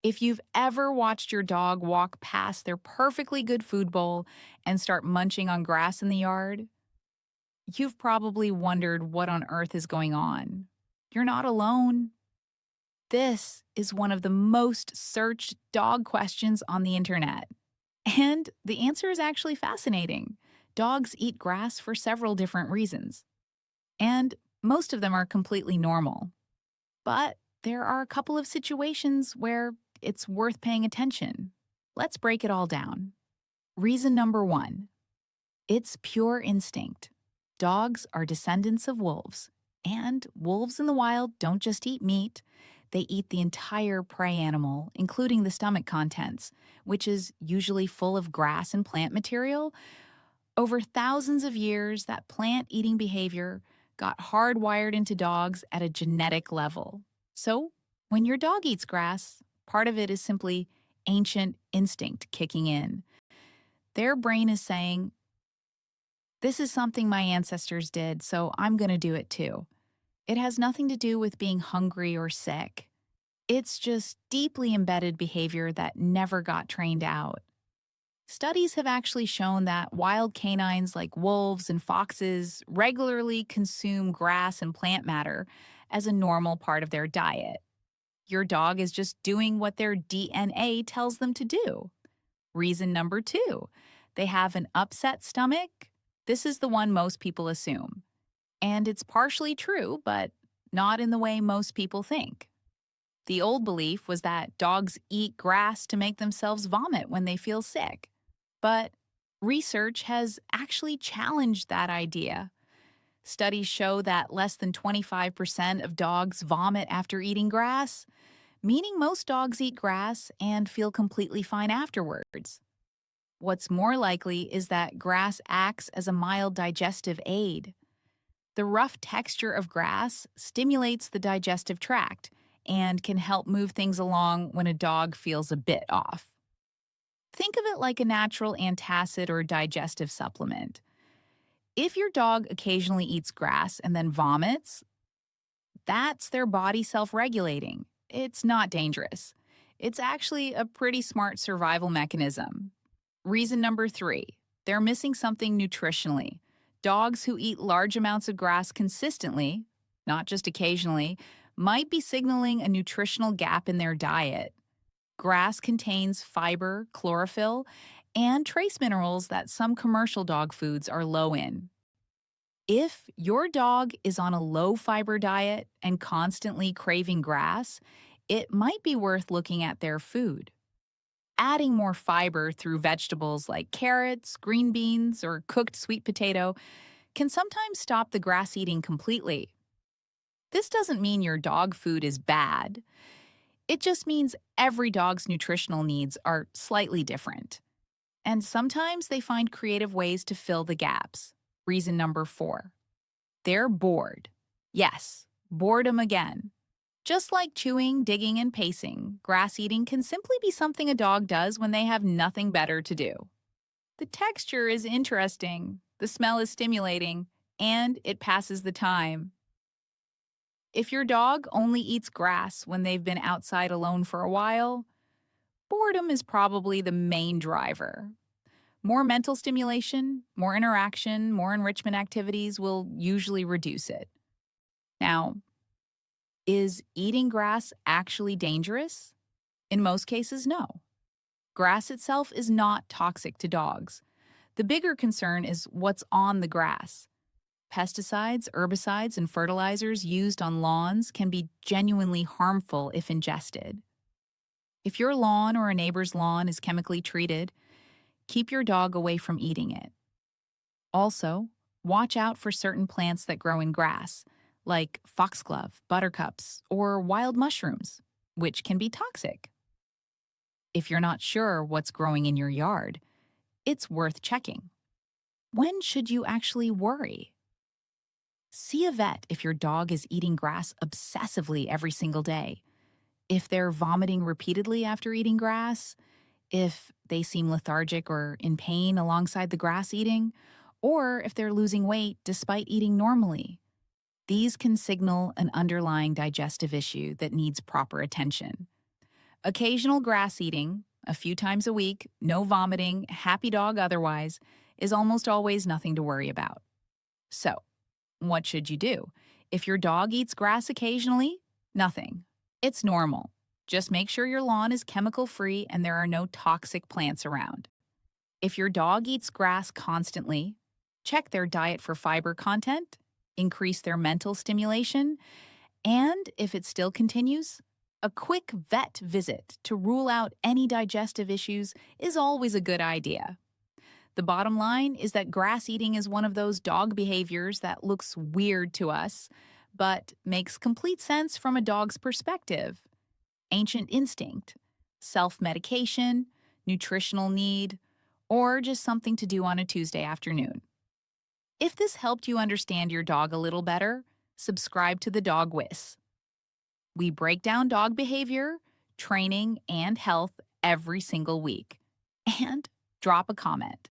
If you've ever watched your dog walk past their perfectly good food bowl and start munching on grass in the yard, you've probably wondered what on earth is going on. You're not alone. This is one of the most searched dog questions on the internet. And the answer is actually fascinating. Dogs eat grass for several different reasons, and most of them are completely normal. But there are a couple of situations where it's worth paying attention. Let's break it all down. Reason number one, it's pure instinct. Dogs are descendants of wolves, and wolves in the wild don't just eat meat, they eat the entire prey animal, including the stomach contents, which is usually full of grass and plant material. Over thousands of years, that plant eating behavior got hardwired into dogs at a genetic level. So, when your dog eats grass, part of it is simply ancient instinct kicking in. Their brain is saying, this is something my ancestors did, so I'm going to do it too. It has nothing to do with being hungry or sick. It's just deeply embedded behavior that never got trained out. Studies have actually shown that wild canines like wolves and foxes regularly consume grass and plant matter as a normal part of their diet. Your dog is just doing what their DNA tells them to do. Reason number two, they have an upset stomach. This is the one most people assume. And it's partially true, but not in the way most people think. The old belief was that dogs eat grass to make themselves vomit when they feel sick. But research has actually challenged that idea. Studies show that less than 25% of dogs vomit after eating grass, meaning most dogs eat grass and feel completely fine afterwards. What's more likely is that grass acts as a mild digestive aid. The rough texture of grass stimulates the digestive tract and can help move things along when a dog feels a bit off. Think of it like a natural antacid or digestive supplement. If your dog occasionally eats grass and then vomits, that's their body self regulating. It's not dangerous. It's actually a pretty smart survival mechanism. Reason number three, they're missing something nutritionally. Dogs who eat large amounts of grass consistently, not just occasionally, might be signaling a nutritional gap in their diet. Grass contains fiber, chlorophyll, and trace minerals that some commercial dog foods are low in. If your dog is on a low fiber diet and constantly craving grass, it might be worth looking at their food. Adding more fiber through vegetables like carrots, green beans, or cooked sweet potato can sometimes stop the grass eating completely. This doesn't mean your dog food is bad. It just means every dog's nutritional needs are slightly different. And sometimes they find creative ways to fill the gaps. Reason number four, they're bored. Yes, boredom again. Just like chewing, digging, and pacing, grass eating can simply be something a dog does when they have nothing better to do. The texture is interesting, the smell is stimulating, and it passes the time. If your dog only eats grass when they've been outside alone for a while, boredom is probably the main driver. More mental stimulation, more interaction, more enrichment activities will usually reduce it. Now, is eating grass actually dangerous? In most cases, no. Grass itself is not toxic to dogs. The bigger concern is what's on the grass. Pesticides, herbicides, and fertilizers used on lawns can be genuinely harmful if ingested. If your lawn or a neighbor's lawn is chemically treated, keep your dog away from eating it. Also, watch out for certain plants that grow in grass, like foxglove, buttercups, or wild mushrooms, which can be toxic. If you're not sure what's growing in your yard, it's worth checking. When should you actually worry? See a vet if your dog is eating grass obsessively every single day. If they're vomiting repeatedly after eating grass, if they seem lethargic or in pain alongside the grass eating, or if they're losing weight despite eating normally. These can signal an underlying digestive issue that needs proper attention. Occasional grass eating, a few times a week, no vomiting, happy dog otherwise, is almost always nothing to worry about. So, what should you do? If your dog eats grass occasionally, nothing. It's normal. Just make sure your lawn is chemical free and there are no toxic plants around. If your dog eats grass constantly, check their diet for fiber content, increase their mental stimulation, and if it still continues, a quick vet visit to rule out any digestive issues is always a good idea. The bottom line is that grass eating is one of those dog behaviors that looks weird to us, but makes complete sense from a dog's perspective. Ancient instinct, self medication, nutritional need, or just something to do on a Tuesday afternoon. If this helped you understand your dog a little better, subscribe to the Dog Whiz. We break down dog behavior, training, and health every single week. And drop a comment.